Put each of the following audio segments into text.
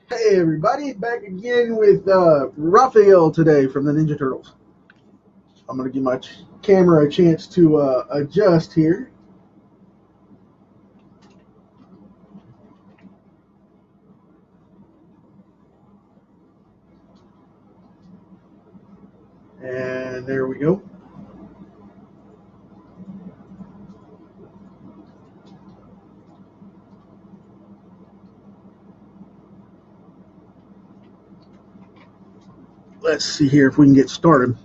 Hey everybody, back again with Raphael today from the Ninja Turtles. I'm going to give my camera a chance to adjust here. And there we go. Let's see here if we can get started.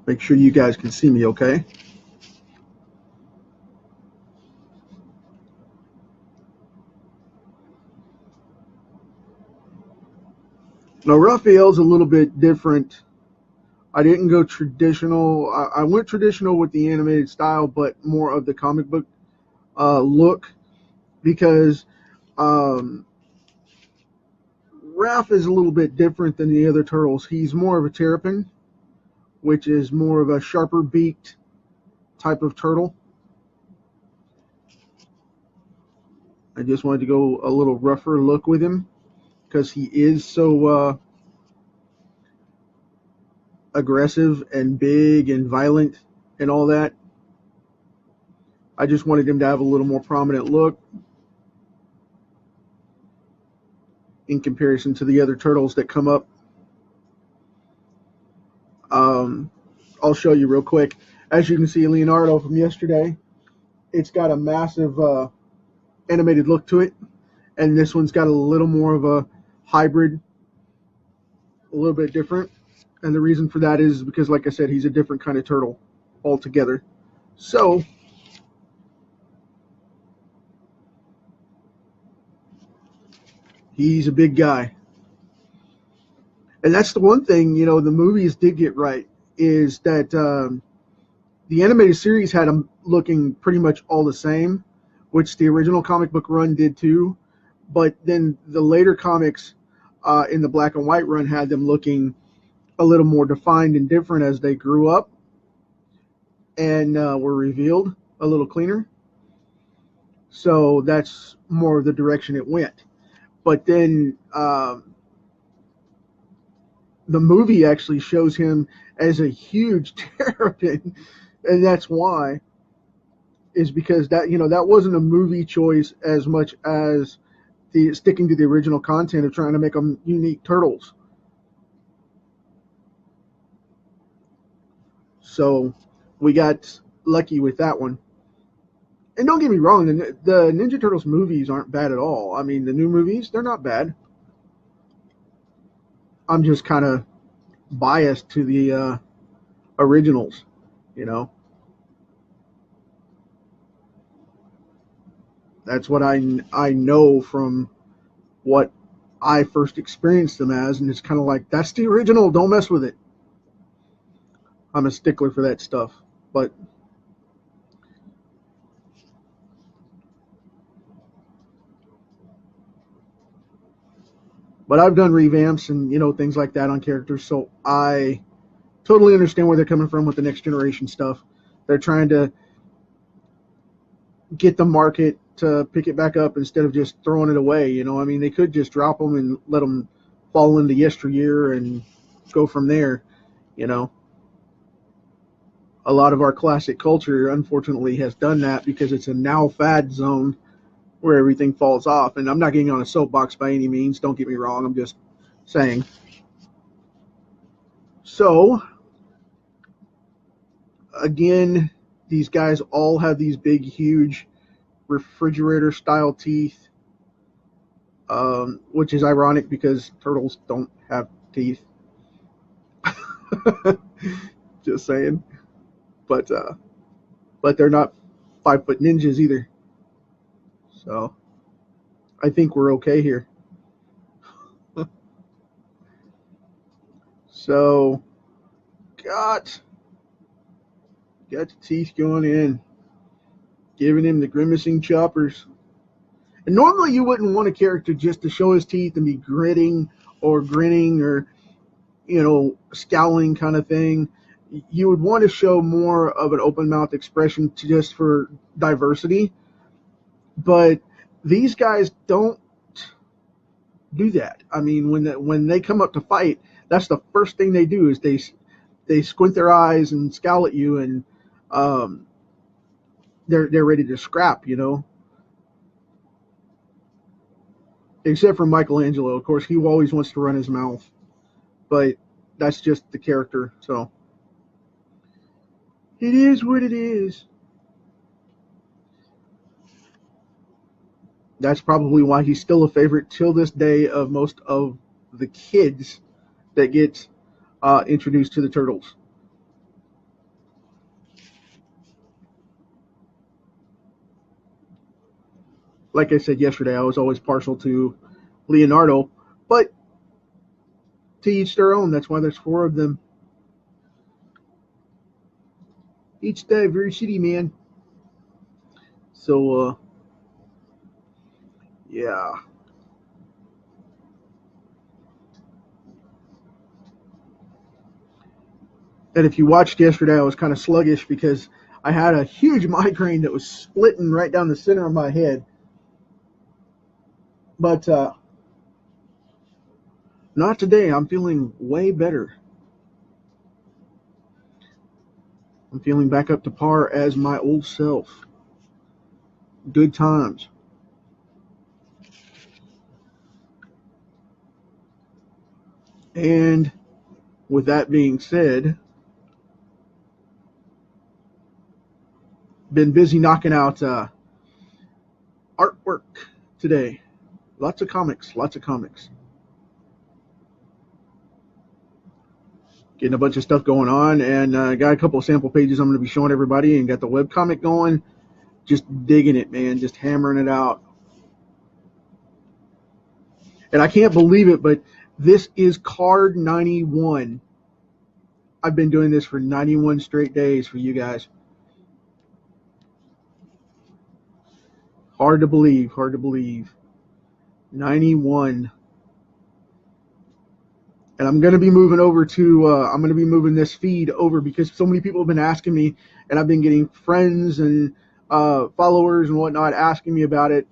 Make sure you guys can see me okay. Now Raphael's a little bit different. I didn't go traditional. I went traditional with the animated style, but more of the comic book look, because Raph is a little bit different than the other turtles. He's more of a terrapin, which is more of a sharper beaked type of turtle. I just wanted to go a little rougher look with him because he is so aggressive and big and violent and all that. I just wanted him to have a little more prominent look in comparison to the other turtles that come up. I'll show you real quick. As you can see, Leonardo from yesterday, it's got a massive animated look to it, and this one's got a little more of a hybrid, a little bit different. And the reason for that is because, like I said, he's a different kind of turtle altogether. So he's a big guy. And that's the one thing, the movies did get right, is that the animated series had them looking pretty much all the same, which the original comic book run did too. But then the later comics in the black and white run had them looking a little more defined and different as they grew up and were revealed a little cleaner. So that's more of the direction it went. But then the movie actually shows him as a huge terrapin, and that's why, is because that wasn't a movie choice as much as the sticking to the original content of trying to make them unique turtles. So we got lucky with that one. And don't get me wrong, the Ninja Turtles movies aren't bad at all. I mean, the new movies, they're not bad. I'm just kind of biased to the originals, you know. That's what I know from what I first experienced them as, and it's kind of like, that's the original, don't mess with it. I'm a stickler for that stuff. But I've done revamps and things like that on characters, so I totally understand where they're coming from with the next generation stuff. They're trying to get the market to pick it back up instead of just throwing it away. I mean, they could just drop them and let them fall into yesteryear and go from there. You know, a lot of our classic culture, unfortunately, has done that because it's a now fad zone where everything falls off. And I'm not getting on a soapbox by any means. Don't get me wrong. I'm just saying. So, again, these guys all have these big, huge refrigerator style teeth, which is ironic because turtles don't have teeth. Just saying. But they're not 5-foot ninjas either. So I think we're okay here. So got the teeth going in, giving him the grimacing choppers. And normally you wouldn't want a character just to show his teeth and be gritting or grinning or scowling kind of thing. You would want to show more of an open mouth expression just for diversity. But These guys don't do that. I mean, when they come up to fight, that's the first thing they do is they squint their eyes and scowl at you, and um, they're ready to scrap, you know. Except for Michelangelo, of course, he always wants to run his mouth, but that's just the character. So it is what it is. That's probably why he's still a favorite till this day of most of the kids that get introduced to the Turtles. Like I said yesterday, I was always partial to Leonardo, but to each their own. That's why there's four of them. Each diversity, man. So, yeah. And if you watched yesterday, I was kind of sluggish because I had a huge migraine that was splitting right down the center of my head. But not today. I'm feeling way better. I'm feeling back up to par as my old self. Good times. And with that being said, been busy knocking out artwork today. Lots of comics. Getting a bunch of stuff going on, and got a couple of sample pages I'm going to be showing everybody, and got the webcomic going. Just digging it, man. Just hammering it out. And I can't believe it, but this is card 91. I've been doing this for 91 straight days for you guys. Hard to believe. 91. And I'm going to be moving over to, I'm going to be moving this feed over because so many people have been asking me, and I've been getting friends and followers and whatnot asking me about it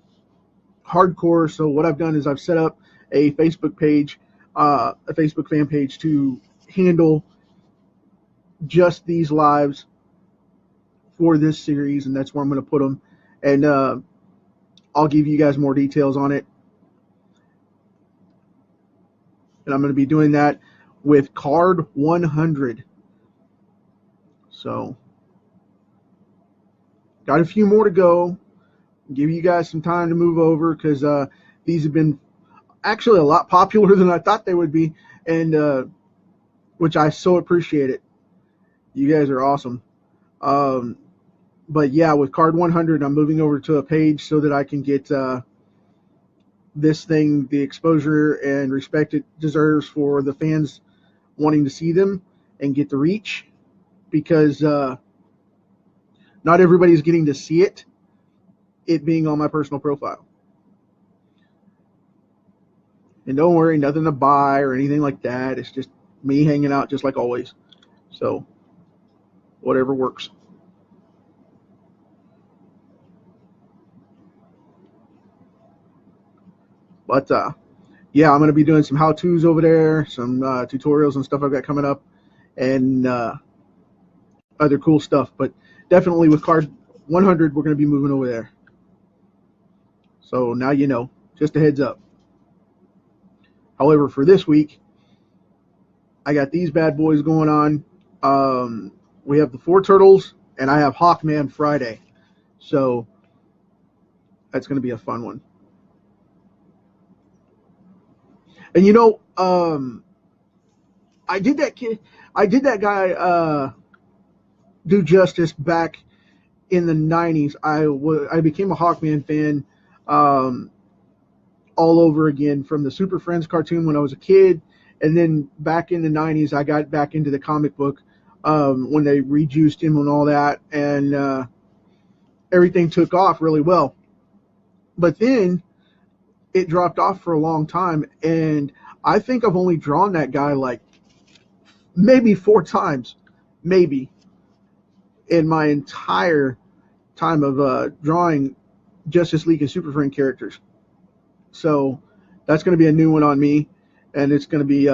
hardcore. So what I've done is I've set up a Facebook page, a Facebook fan page to handle just these lives for this series, and that's where I'm going to put them. And I'll give you guys more details on it. And I'm going to be doing that with card 100. So, got a few more to go. Give you guys some time to move over because these have been actually a lot popular than I thought they would be, and which I so appreciate it. You guys are awesome. But yeah, with card 100, I'm moving over to a page so that I can get this thing the exposure and respect it deserves for the fans wanting to see them and get the reach, because not everybody's getting to see it being on my personal profile. And don't worry, nothing to buy or anything like that. It's just me hanging out just like always. So whatever works. But yeah, I'm going to be doing some how-tos over there, some tutorials and stuff I've got coming up, and other cool stuff. But definitely with card 100, we're going to be moving over there. So now you know, just a heads up. However, for this week, I got these bad boys going on. We have the 4 Turtles, and I have Hawkman Friday. So that's going to be a fun one. And you know, I did that guy do justice back in the 90s. I became a Hawkman fan all over again from the Super Friends cartoon when I was a kid, and then back in the 90s I got back into the comic book when they rejuiced him and all that, and everything took off really well. But then it dropped off for a long time, and I think I've only drawn that guy like maybe 4 times, maybe, in my entire time of drawing Justice League and Super Friend characters. So that's going to be a new one on me, and it's going to be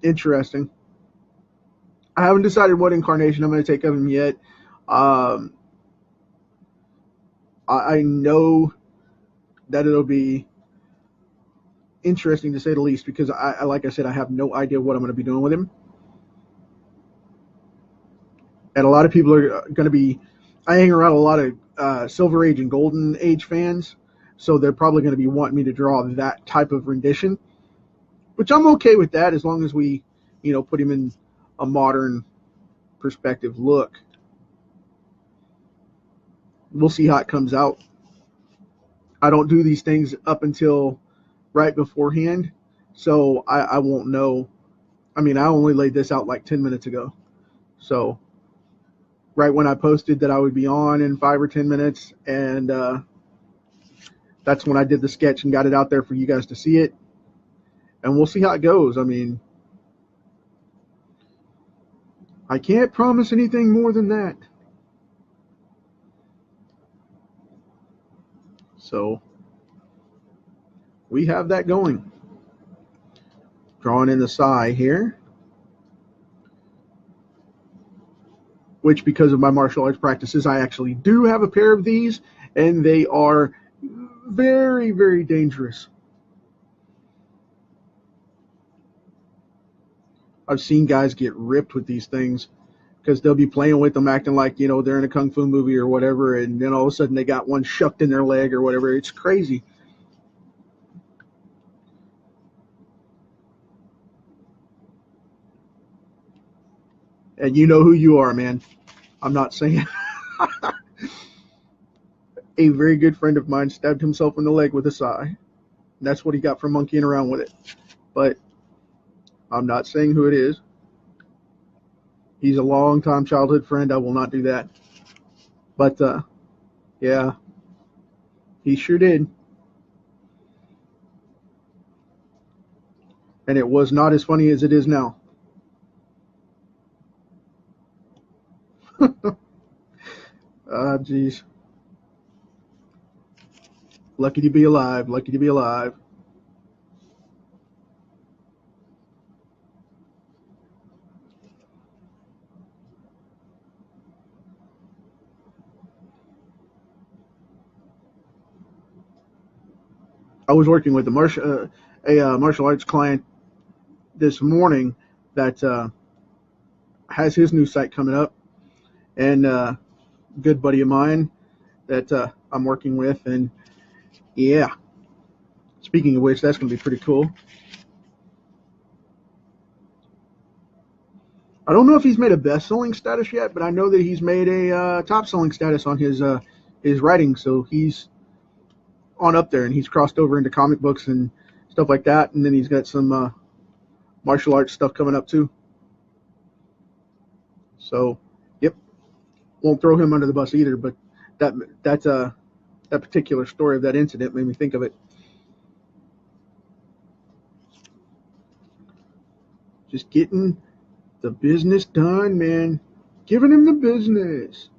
interesting. I haven't decided what incarnation I'm going to take of him yet. Um, I know that it'll be interesting to say the least, because like I said, I have no idea what I'm going to be doing with him. And a lot of people are going to be, I hang around a lot of Silver Age and Golden Age fans, so they're probably going to be wanting me to draw that type of rendition, which I'm okay with that as long as we, put him in a modern perspective look. We'll see how it comes out. I don't do these things up until right beforehand, so I won't know. I mean, I only laid this out like 10 minutes ago. So right when I posted that I would be on in 5 or 10 minutes, and that's when I did the sketch and got it out there for you guys to see it. And we'll see how it goes. I mean, I can't promise anything more than that. So we have that going. Drawing in the Psy here, which, because of my martial arts practices, I actually do have a pair of these, and they are very, very dangerous. I've seen guys get ripped with these things because they'll be playing with them, acting like, they're in a kung fu movie or whatever, and then all of a sudden they got one shucked in their leg or whatever. It's crazy. And you know who you are, man. I'm not saying. A very good friend of mine stabbed himself in the leg with a Psy. That's what he got from monkeying around with it. But I'm not saying who it is. He's a long-time childhood friend. I will not do that. But, yeah, he sure did. And it was not as funny as it is now. Ah, jeez. Lucky to be alive. Lucky to be alive. I was working with a martial arts client this morning that has his new site coming up, and a good buddy of mine that I'm working with, and yeah. Speaking of which, that's going to be pretty cool. I don't know if he's made a best-selling status yet, but I know that he's made a top-selling status on his writing, so he's on up there, and he's crossed over into comic books and stuff like that, and then he's got some martial arts stuff coming up too. So, yep, won't throw him under the bus either, but that particular story of that incident made me think of it. Just getting the business done, man. Giving him the business.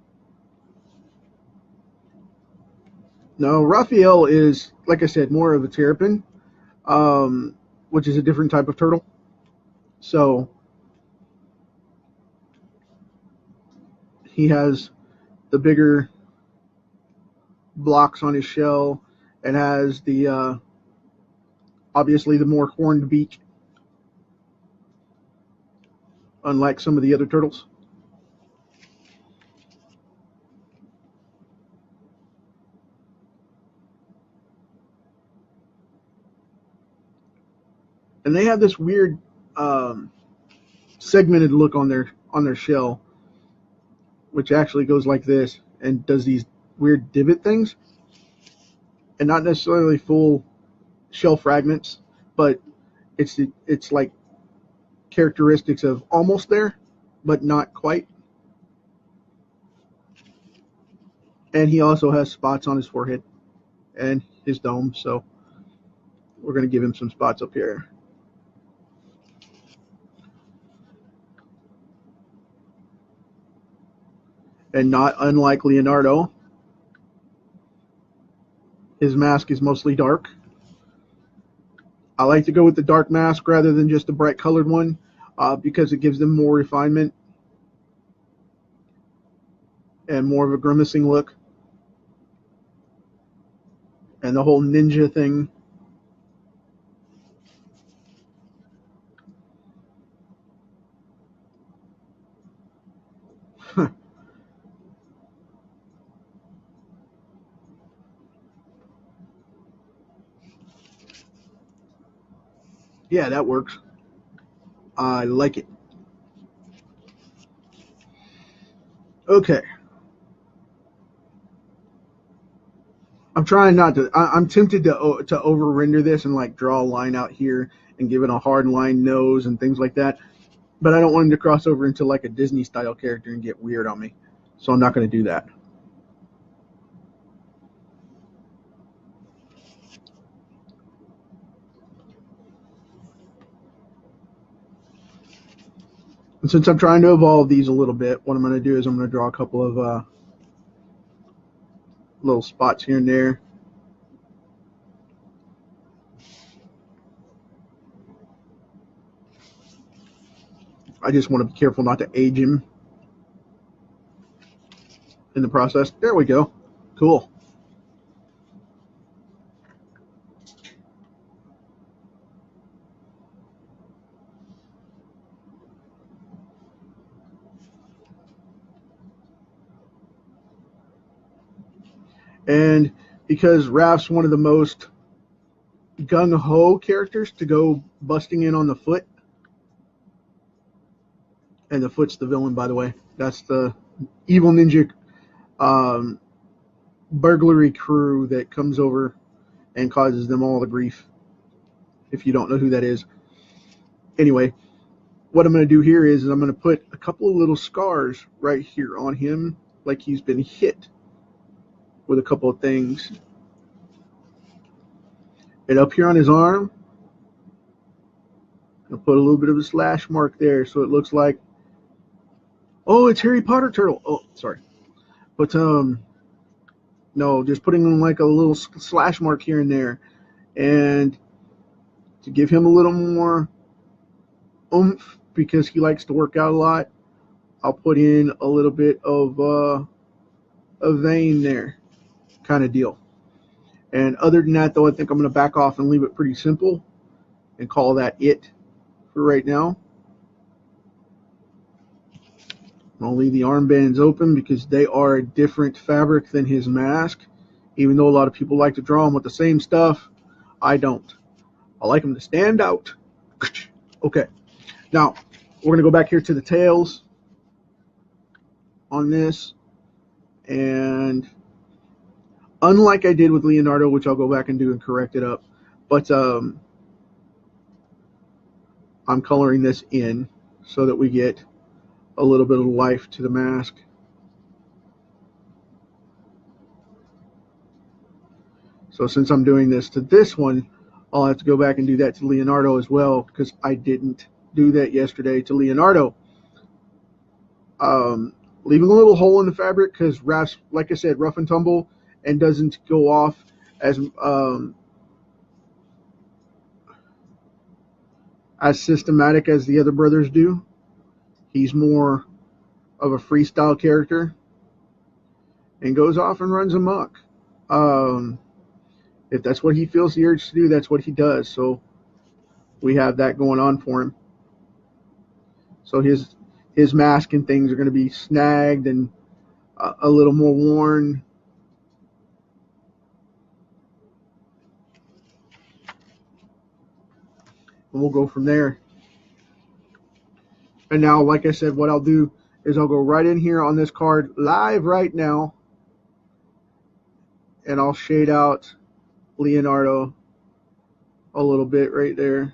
No, Raphael is, like I said, more of a terrapin, which is a different type of turtle. So he has the bigger blocks on his shell and has the obviously the more horned beak, unlike some of the other turtles. And they have this weird segmented look on their shell, which actually goes like this and does these weird divot things, and not necessarily full shell fragments, but it's like characteristics of almost there, but not quite. And he also has spots on his forehead and his dome, so we're going to give him some spots up here. And not unlike Leonardo, His mask is mostly dark. I like to go with the dark mask rather than just a bright colored one because it gives them more refinement and more of a grimacing look. And the whole ninja thing. Yeah, that works. I like it. Okay. I'm trying not to. I'm tempted to over render this and like draw a line out here and give it a hard line nose and things like that. But I don't want him to cross over into like a Disney style character and get weird on me. So I'm not going to do that. And since I'm trying to evolve these a little bit, what I'm going to do is I'm going to draw a couple of little spots here and there. I just want to be careful not to age him in the process. There we go. Cool. And because Raph's one of the most gung-ho characters to go busting in on the foot, and the foot's the villain, by the way. That's the evil ninja burglary crew that comes over and causes them all the grief, if you don't know who that is. Anyway, what I'm going to do here is I'm going to put a couple of little scars right here on him, like he's been hit with a couple of things. And up here on his arm, I'll put a little bit of a slash mark there so it looks like, oh, it's Harry Potter turtle. Oh, sorry. But no, just putting like a little slash mark here and there. And to give him a little more oomph, because he likes to work out a lot, I'll put in a little bit of a vein there, kind of deal. And other than that, though, I think I'm going to back off and leave it pretty simple and call that it for right now. I'll leave the armbands open because they are a different fabric than his mask. Even though a lot of people like to draw them with the same stuff, I don't. I like them to stand out. Okay. Now, we're going to go back here to the tails on this. And unlike I did with Leonardo, which I'll go back and do and correct it up, but I'm coloring this in so that we get a little bit of life to the mask. So since I'm doing this to this one, I'll have to go back and do that to Leonardo as well, because I didn't do that yesterday to Leonardo. Leaving a little hole in the fabric because Raph's, like I said, rough and tumble and doesn't go off as systematic as the other brothers do. He's more of a freestyle character and goes off and runs amok. If that's what he feels the urge to do, that's what he does. So we have that going on for him. So his mask and things are going to be snagged and a little more worn. And we'll go from there. And now, like I said, what I'll do is I'll go right in here on this card live right now, and I'll shade out Leonardo a little bit right there.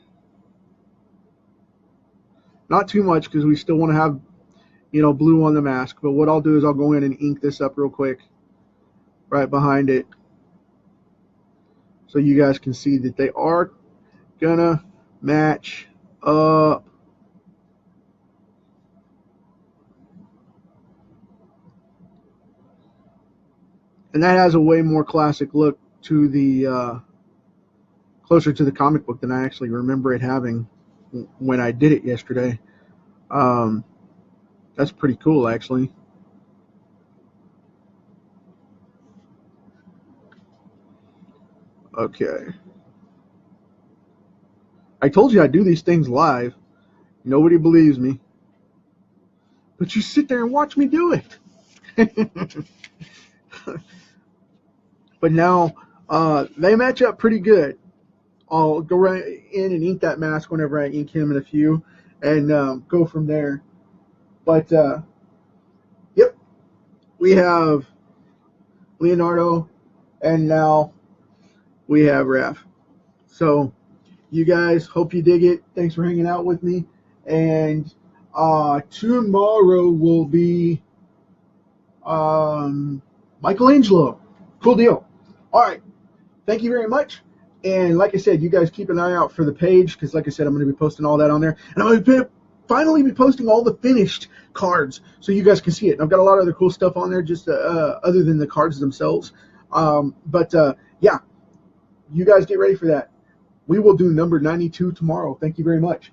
Not too much because we still want to have, blue on the mask. But what I'll do is I'll go in and ink this up real quick right behind it so you guys can see that they are gonna match up. And that has a way more classic look to the closer to the comic book than I actually remember it having when I did it yesterday. That's pretty cool, actually. Okay. I told you I do these things live. Nobody believes me. But you sit there and watch me do it. But now they match up pretty good. I'll go right in and ink that mask whenever I ink him in a few and go from there. But, yep, we have Leonardo and now we have Raph. So, you guys, hope you dig it. Thanks for hanging out with me. And tomorrow will be Michelangelo. Cool deal. All right. Thank you very much. And like I said, you guys keep an eye out for the page because, like I said, I'm going to be posting all that on there. And I'm going to finally be posting all the finished cards so you guys can see it. And I've got a lot of other cool stuff on there just other than the cards themselves. Yeah, you guys get ready for that. We will do number 92 tomorrow. Thank you very much.